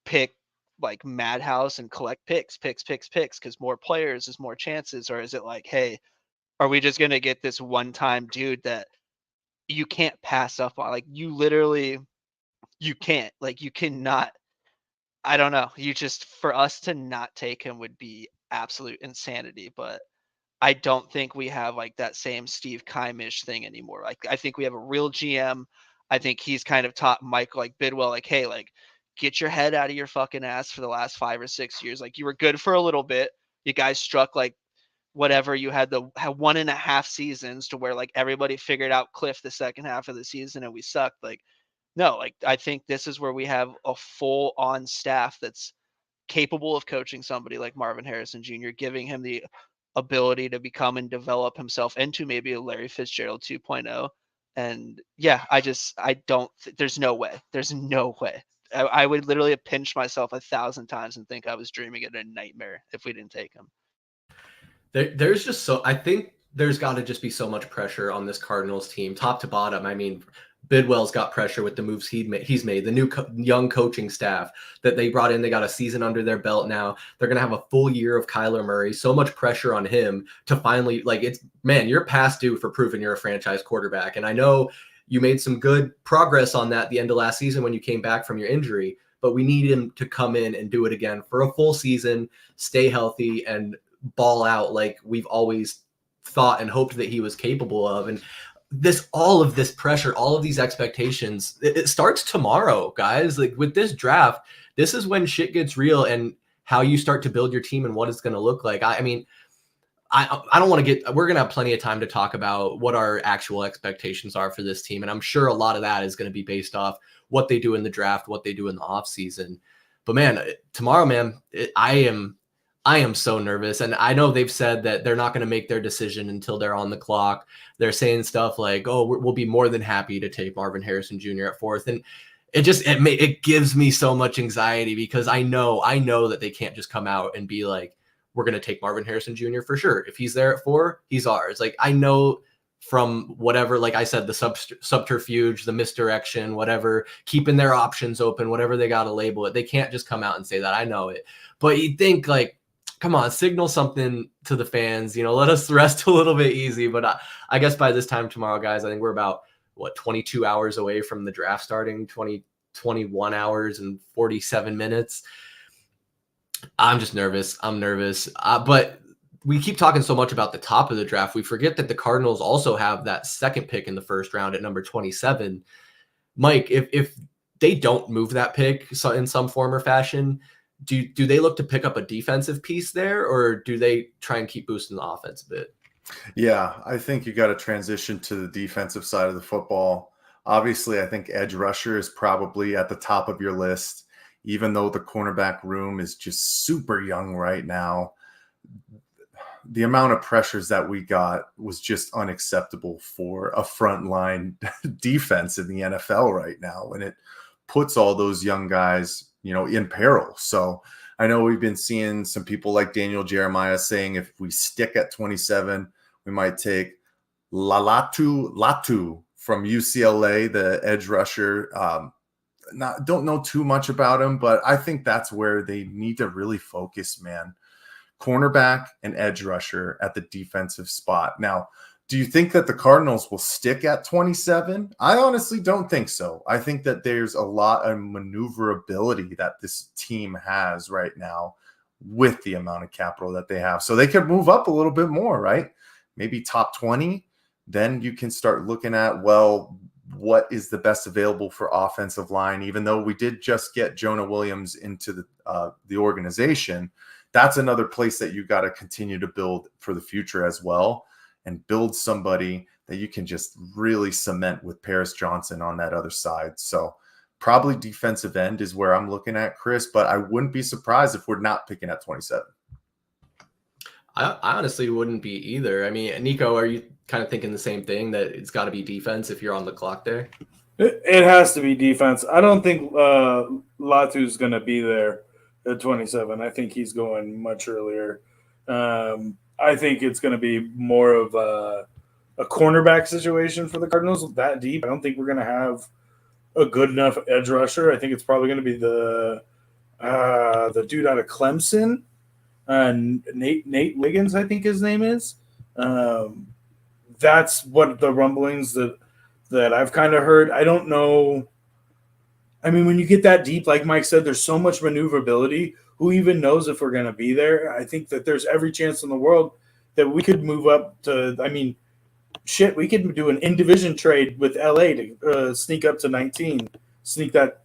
pick like Madhouse and collect picks because more players is more chances? Or is it like, hey, are we just going to get this one-time dude that you can't pass up on? Like, you literally, you can't, like, you cannot. I don't know. You just, for us to not take him would be absolute insanity. But I don't think we have like that same Steve Keimish thing anymore. Like, I think we have a real GM. I think he's kind of taught Mike, like Bidwell, like, hey, like, get your head out of your fucking ass for the last 5 or 6 years. Like, you were good for a little bit. You guys struck like whatever, you had 1.5 seasons to where like everybody figured out Cliff the second half of the season and we sucked. Like, no, like, I think this is where we have a full on staff that's capable of coaching somebody like Marvin Harrison Jr., giving him the ability to become and develop himself into maybe a Larry Fitzgerald 2.0. And yeah, I don't, there's no way. There's no way. I would literally have pinched myself 1,000 times and think I was dreaming it a nightmare if we didn't take him. There's just so, I think there's got to just be so much pressure on this Cardinals team, top to bottom. I mean, Bidwell's got pressure with the moves he's made, the new young coaching staff that they brought in. They got a season under their belt now. They're going to have a full year of Kyler Murray. So much pressure on him to finally, like, it's, man, you're past due for proving you're a franchise quarterback. And I know you made some good progress on that at the end of last season when you came back from your injury, but we need him to come in and do it again for a full season, stay healthy, and ball out like we've always thought and hoped that he was capable of. And all of this pressure, all of these expectations, it starts tomorrow, guys. Like, with this draft, this is when shit gets real and how you start to build your team and what it's going to look like. I mean, I don't want to get, we're going to have plenty of time to talk about what our actual expectations are for this team. And I'm sure a lot of that is going to be based off what they do in the draft, what they do in the off season. But man, tomorrow, man, I am so nervous. And I know they've said that they're not going to make their decision until they're on the clock. They're saying stuff like, oh, we'll be more than happy to take Marvin Harrison Jr. at 4th. And it gives me so much anxiety because I know that they can't just come out and be like, we're going to take Marvin Harrison Jr. for sure. If he's there at 4, he's ours. Like, I know from whatever, like I said, the subterfuge, the misdirection, whatever, keeping their options open, whatever they got to label it. They can't just come out and say that. I know it. But you think, like, come on, signal something to the fans, let us rest a little bit easy. But I guess by this time tomorrow, guys, I think we're about 22 hours away from the draft starting, 21 hours and 47 minutes. I'm just nervous. I'm nervous. But we keep talking so much about the top of the draft. We forget that the Cardinals also have that second pick in the first round at number 27. Mike, if they don't move that pick in some form or fashion, do they look to pick up a defensive piece there, or do they try and keep boosting the offense a bit? Yeah, I think you got to transition to the defensive side of the football. Obviously, I think edge rusher is probably at the top of your list, even though the cornerback room is just super young right now. The amount of pressures that we got was just unacceptable for a frontline defense in the NFL right now. And it puts all those young guys, in peril. So I know we've been seeing some people like Daniel Jeremiah saying if we stick at 27, we might take Latu from UCLA, the edge rusher. Don't know too much about him, but I think that's where they need to really focus, man. Cornerback and edge rusher at the defensive spot. Now, do you think that the Cardinals will stick at 27? I honestly don't think so. I think that there's a lot of maneuverability that this team has right now with the amount of capital that they have. So they could move up a little bit more, right? Maybe top 20. Then you can start looking at, well, what is the best available for offensive line? Even though we did just get Jonah Williams into the organization, that's another place that you got to continue to build for the future as well, and build somebody that you can just really cement with Paris Johnson on that other side. So probably defensive end is where I'm looking at, Chris, but I wouldn't be surprised if we're not picking at 27. I honestly wouldn't be either. I mean, Niko, are you kind of thinking the same thing, that it's got to be defense if you're on the clock there? It has to be defense. I don't think Latu's going to be there at 27. I think he's going much earlier. I think it's going to be more of a cornerback situation for the Cardinals that deep. I don't think we're going to have a good enough edge rusher. I think it's probably going to be the dude out of Clemson, Nate Wiggins, I think his name is. That's what the rumblings that I've kind of heard. I don't know. I mean, when you get that deep, like Mike said, there's so much maneuverability. Who even knows if we're going to be there? I think that there's every chance in the world that we could move up to, I mean, shit, we could do an in-division trade with LA to sneak up to 19, sneak that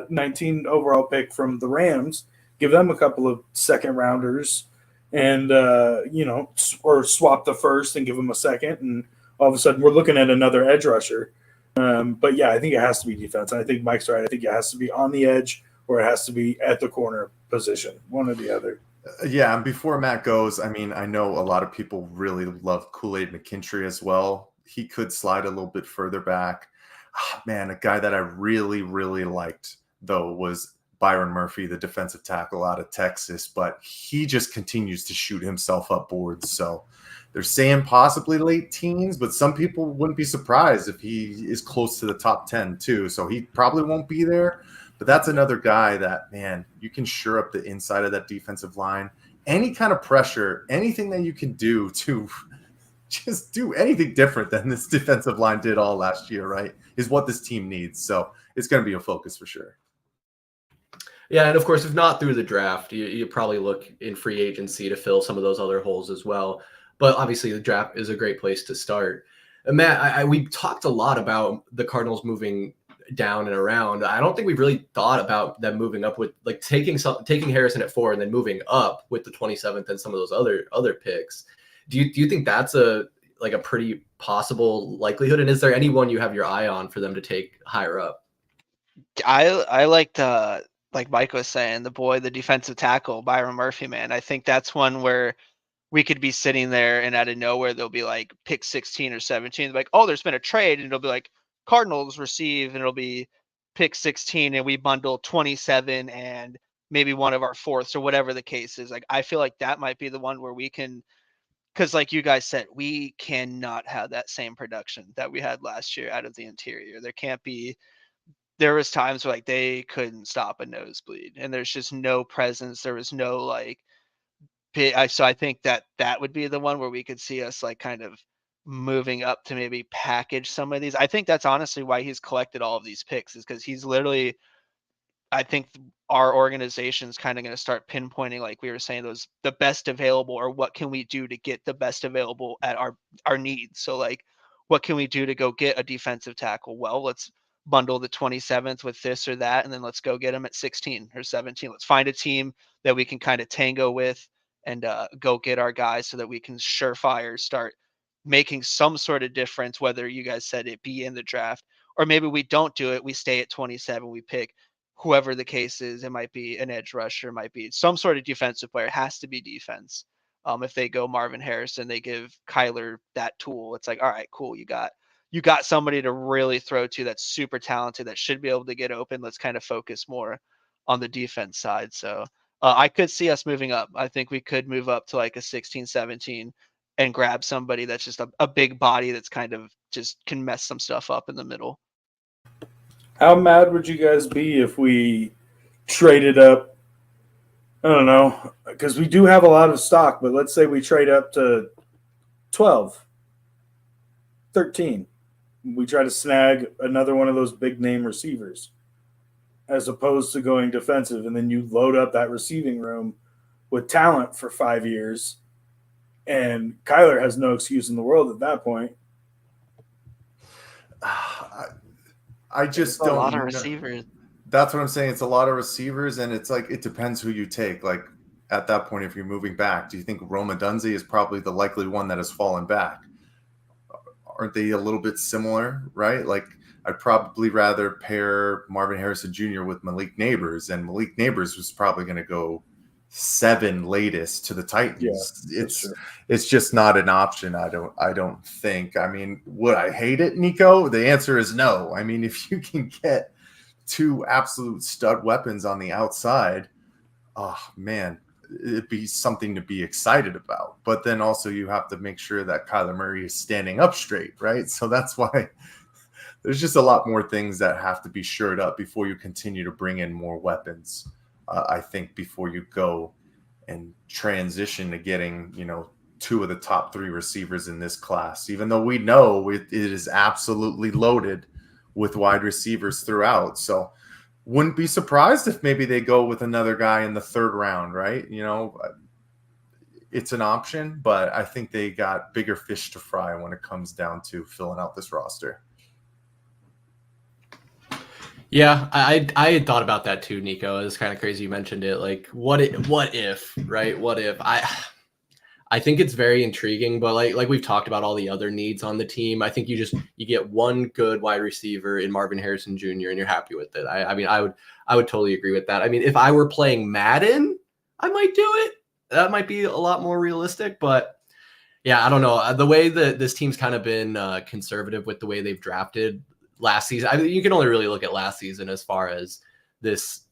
19 overall pick from the Rams, give them a couple of second rounders, and or swap the first and give them a second, and all of a sudden we're looking at another edge rusher. But yeah, I think it has to be defense. And I think Mike's right. I think it has to be on the edge or it has to be at the corner position, one or the other. Yeah, and before Matt goes, I mean, I know a lot of people really love Kool-Aid McKinstry as well. He could slide a little bit further back. Man, a guy that I really, really liked, though, was Byron Murphy, the defensive tackle out of Texas, but he just continues to shoot himself up boards. So they're saying possibly late teens, but some people wouldn't be surprised if he is close to the top 10 too. So he probably won't be there. But that's another guy that, man, you can shore up the inside of that defensive line. Any kind of pressure, anything that you can do to just do anything different than this defensive line did all last year, right, is what this team needs. So it's going to be a focus for sure. Yeah, and of course, if not through the draft, you probably look in free agency to fill some of those other holes as well. But obviously, the draft is a great place to start. And Matt, we talked a lot about the Cardinals moving down and around. I don't think we've really thought about them moving up with like taking Harrison at 4 and then moving up with the 27th and some of those other picks. Do you think that's a pretty possible likelihood? And is there anyone you have your eye on for them to take higher up? I liked like Mike was saying, the defensive tackle, Byron Murphy, man. I think that's one where we could be sitting there and out of nowhere there'll be like pick 16 or 17, like, oh, there's been a trade, and it'll be like Cardinals receive, and it'll be pick 16, and we bundle 27 and maybe one of our fourths or whatever the case is. Like, I feel like that might be the one where we can, because like you guys said, we cannot have that same production that we had last year out of the interior. There was times where like they couldn't stop a nosebleed, and there's just no presence. There was no like, so I think that would be the one where we could see us like kind of moving up to maybe package some of these. I think that's honestly why he's collected all of these picks, is because he's literally, I think our organization's kind of going to start pinpointing, like we were saying, the best available, or what can we do to get the best available at our needs. So like, what can we do to go get a defensive tackle? Well, let's bundle the 27th with this or that, and then let's go get him at 16 or 17. Let's find a team that we can kind of tango with and go get our guys so that we can surefire start making some sort of difference, whether you guys said it be in the draft, or maybe we don't do it. We stay at 27. We pick whoever the case is. It might be an edge rusher, it might be some sort of defensive player. It has to be defense. If they go Marvin Harrison, they give Kyler that tool. It's like, all right, cool. You got somebody to really throw to that's super talented, that should be able to get open. Let's kind of focus more on the defense side. So I could see us moving up. I think we could move up to like a 16, 17 and grab somebody that's just a big body that's kind of just can mess some stuff up in the middle. How mad would you guys be if we traded up? I don't know, because we do have a lot of stock, but let's say we trade up to 12, 13. We try to snag another one of those big name receivers, as opposed to going defensive, and then you load up that receiving room with talent for 5 years, and Kyler has no excuse in the world at that point. I just don't. A lot of receivers. That's what I'm saying. It's a lot of receivers, and it's like it depends who you take. Like at that point, if you're moving back, do you think Roma Dunze is probably the likely one that has fallen back? Aren't they a little bit similar, right? Like I'd probably rather pair Marvin Harrison Jr. with Malik Neighbors, and Malik Neighbors was probably going to go 7 latest to the Titans. Yeah, it's just not an option. I don't think. I mean, would I hate it, Niko? The answer is no. I mean, if you can get 2 absolute stud weapons on the outside, oh man, it'd be something to be excited about. But then also you have to make sure that Kyler Murray is standing up straight, right? So that's why there's just a lot more things that have to be shored up before you continue to bring in more weapons. I think before you go and transition to getting, two of the top 3 receivers in this class, even though we know it is absolutely loaded with wide receivers throughout. So wouldn't be surprised if maybe they go with another guy in the 3rd round, right? It's an option, but I think they got bigger fish to fry when it comes down to filling out this roster. Yeah, I had thought about that too, Niko. It's kind of crazy you mentioned it. Like, what if, right? What if I think it's very intriguing, but like we've talked about all the other needs on the team. I think you get one good wide receiver in Marvin Harrison Jr. and you're happy with it. I mean, I would totally agree with that. I mean, if I were playing Madden, I might do it. That might be a lot more realistic, but yeah, I don't know. The way that this team's kind of been conservative with the way they've drafted last season. I mean, you can only really look at last season as far as this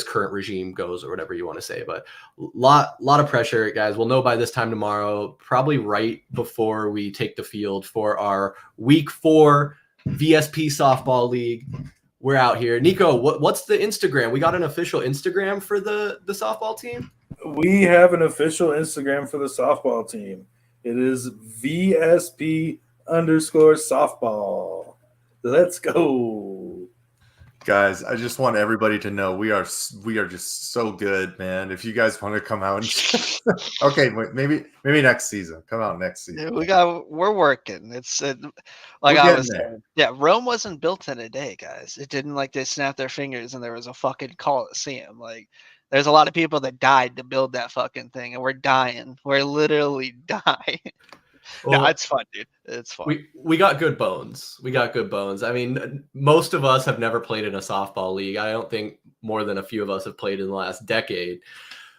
current regime goes, or whatever you want to say. But lot of pressure, guys. We'll know by this time tomorrow, probably right before we take the field for our Week 4 VSP Softball League. We're out here. Niko, what's the Instagram? We got an official Instagram for the softball team? We have an official Instagram for the softball team. It is VSP_softball. Let's go. Guys, I just want everybody to know we are just so good, man. If you guys want to come out and okay, maybe next season. Come out next season. We're working. It's like I was saying. Yeah, Rome wasn't built in a day, guys. It didn't like they snapped their fingers and there was a fucking Coliseum. Like there's a lot of people that died to build that fucking thing, and we're dying. We're literally dying. Well, no, it's fun, dude. It's fun. We got good bones. I mean, most of us have never played in a softball league. I don't think more than a few of us have played in the last decade.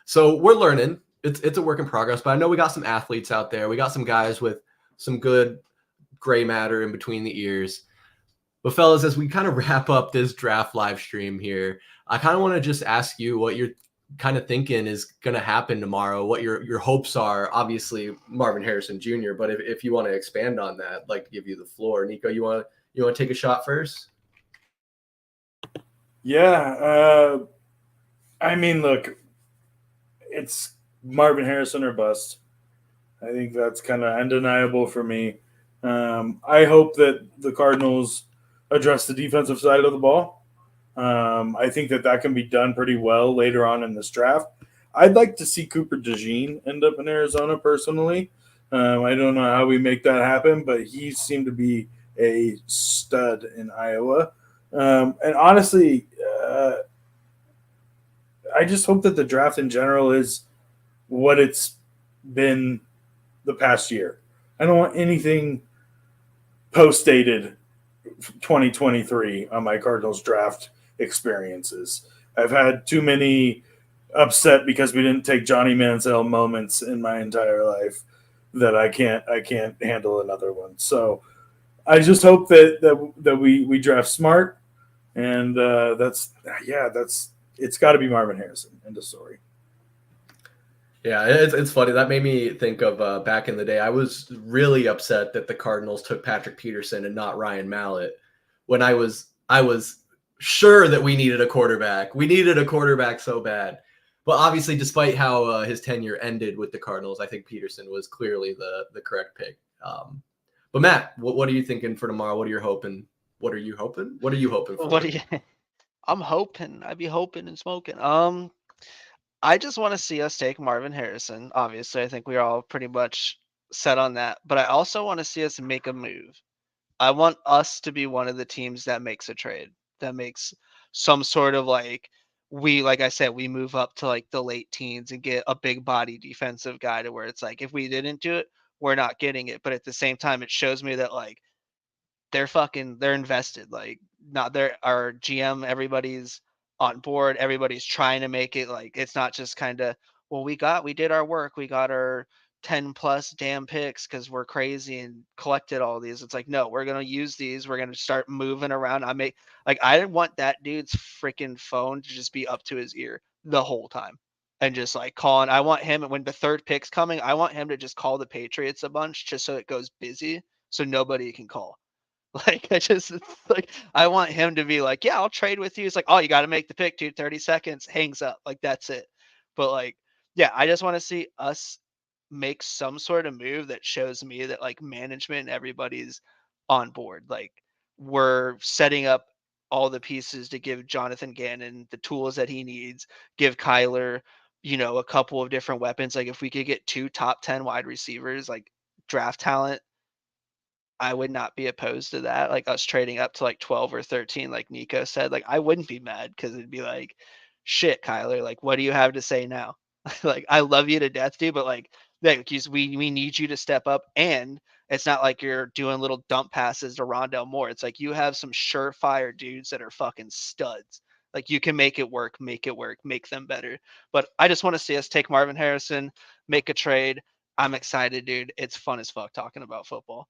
So we're learning. It's a work in progress, but I know we got some athletes out there. We got some guys with some good gray matter in between the ears. But fellas, as we kind of wrap up this draft live stream here, I kind of want to just ask you what you're kind of thinking is going to happen tomorrow, what your hopes are. Obviously Marvin Harrison Jr., but if you want to expand on that, I'd like to give you the floor. Niko, you want to take a shot first? Yeah. I mean, look, it's Marvin Harrison or bust. I think that's kind of undeniable for me. I hope that the Cardinals address the defensive side of the ball. I think that can be done pretty well later on in this draft. I'd like to see Cooper DeJean end up in Arizona personally. I don't know how we make that happen, but he seemed to be a stud in Iowa. And honestly, I just hope that the draft in general is what it's been the past year. I don't want anything post-dated 2023 on my Cardinals draft experiences. I've had too many upset because we didn't take Johnny Manziel moments in my entire life that I can't handle another one. So I just hope that we draft smart, and it's got to be Marvin Harrison. End of story. Yeah, it's funny. That made me think of back in the day. I was really upset that the Cardinals took Patrick Peterson and not Ryan Mallett when I was sure that we needed a quarterback. We needed a quarterback so bad. But obviously, despite how his tenure ended with the Cardinals, I think Peterson was clearly the correct pick. But Matt, what are you thinking for tomorrow? What are you hoping? What are you hoping for? I'm hoping. I'd be hoping and smoking. I just want to see us take Marvin Harrison. Obviously, I think we're all pretty much set on that. But I also want to see us make a move. I want us to be one of the teams that makes a trade, that makes some sort of like I said, we move up to like the late teens and get a big body defensive guy to where it's like, if we didn't do it, we're not getting it. But at the same time, it shows me that like they're invested. Like our GM, everybody's on board. Everybody's trying to make it like, it's not just kind of, well, we did our work. We got our 10 plus damn picks because we're crazy and collected all these. It's like, no, we're going to use these. We're going to start moving around. I didn't want that dude's freaking phone to just be up to his ear the whole time. and just like calling. I want him, when the third pick's coming, I want him to just call the Patriots a bunch just so it goes busy so nobody can call. Like, it's like, I want him to be like, yeah, I'll trade with you. It's like, oh, you got to make the pick, dude. 30 seconds, hangs up. Like, that's it. But like, yeah, I just want to see us make some sort of move that shows me that like management and everybody's on board. Like, we're setting up all the pieces to give Jonathan Gannon the tools that he needs, give Kyler, a couple of different weapons. Like, if we could get 2 top 10 wide receivers, like draft talent, I would not be opposed to that. Like, us trading up to like 12 or 13, like Niko said, like, I wouldn't be mad, because it'd be like, shit, Kyler, like, what do you have to say now? Like, I love you to death, dude, but like, we need you to step up. And it's not like you're doing little dump passes to Rondell Moore. It's like you have some surefire dudes that are fucking studs. Like, you can make it work, make them better. But I just want to see us take Marvin Harrison, make a trade. I'm excited, dude. It's fun as fuck talking about football.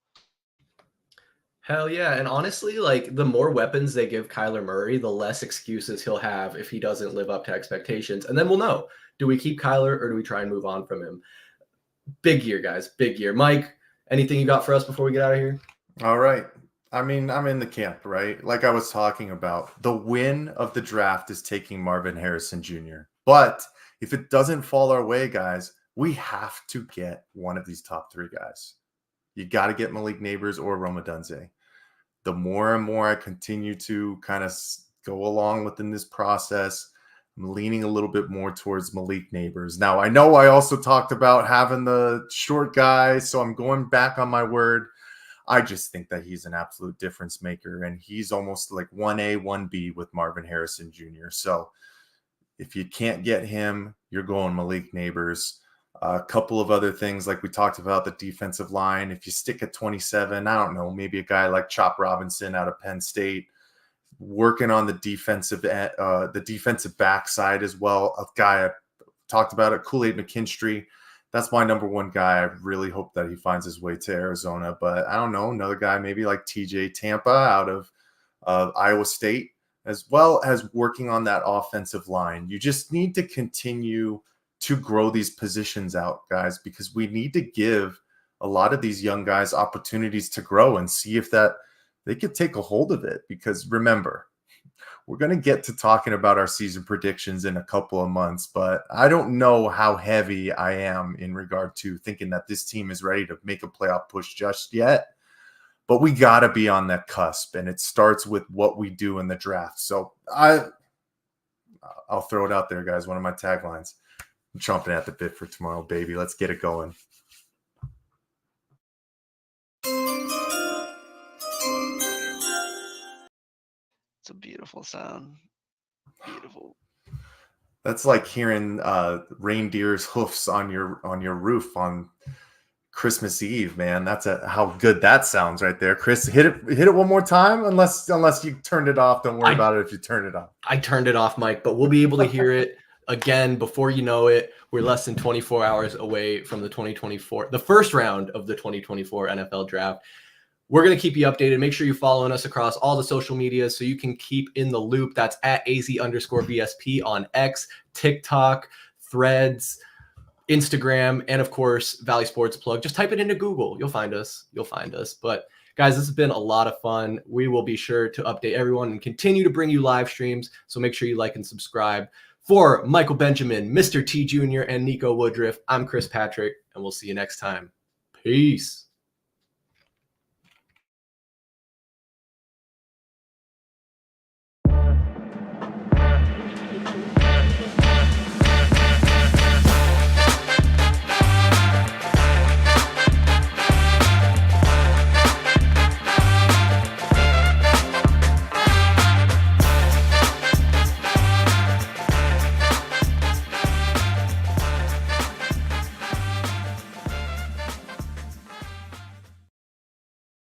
Hell yeah. And honestly, like, the more weapons they give Kyler Murray, the less excuses he'll have if he doesn't live up to expectations. And then we'll know, do we keep Kyler or do we try and move on from him? Big year, guys. Big year. Mike, anything you got for us before we get out of here? All right. I mean, I'm in the camp, right? Like I was talking about, the win of the draft is taking Marvin Harrison Jr. But if it doesn't fall our way, guys, we have to get one of these top 3 guys. You got to get Malik Neighbors or Rome Odunze. The more and more I continue to kind of go along within this process, I'm leaning a little bit more towards Malik Neighbors. Now, I know I also talked about having the short guy, so I'm going back on my word. I just think that he's an absolute difference maker, and he's almost like 1A, 1B with Marvin Harrison Jr. So if you can't get him, you're going Malik Neighbors. A couple of other things, like we talked about the defensive line. If you stick at 27, I don't know, maybe a guy like Chop Robinson out of Penn State, working on the defensive backside as well. A guy I talked about it, Kool-Aid McKinstry. That's my number 1 guy. I really hope that he finds his way to Arizona. But I don't know, another guy maybe like TJ Tampa out of Iowa State, as well as working on that offensive line. You just need to continue to grow these positions out, guys, because we need to give a lot of these young guys opportunities to grow and see if that they could take a hold of it. Because remember, we're going to get to talking about our season predictions in a couple of months, but I don't know how heavy I am in regard to thinking that this team is ready to make a playoff push just yet. But we got to be on that cusp, and it starts with what we do in the draft. So I'll throw it out there, guys. One of my taglines. I'm chomping at the bit for tomorrow, baby. Let's get it going. It's a beautiful sound. Beautiful. That's like hearing reindeer's hoofs on your roof on Christmas Eve, man. That's how good that sounds right there. Chris, hit it one more time. Unless you turned it off. Don't worry about it if you turn it off. I turned it off, Mike, but we'll be able to hear it again before you know it. We're less than 24 hours away from the first round of the 2024 NFL draft. We're going to keep you updated. Make sure you're following us across all the social medias so you can keep in the loop. That's at AZ_VSP on X, TikTok, Threads, Instagram, and of course, Valley Sports Plug. Just type it into Google. You'll find us. But guys, this has been a lot of fun. We will be sure to update everyone and continue to bring you live streams. So make sure you like and subscribe. For Michael Benjamin, Mr. T Jr., and Niko Woodruff, I'm Chris Patrick, and we'll see you next time. Peace.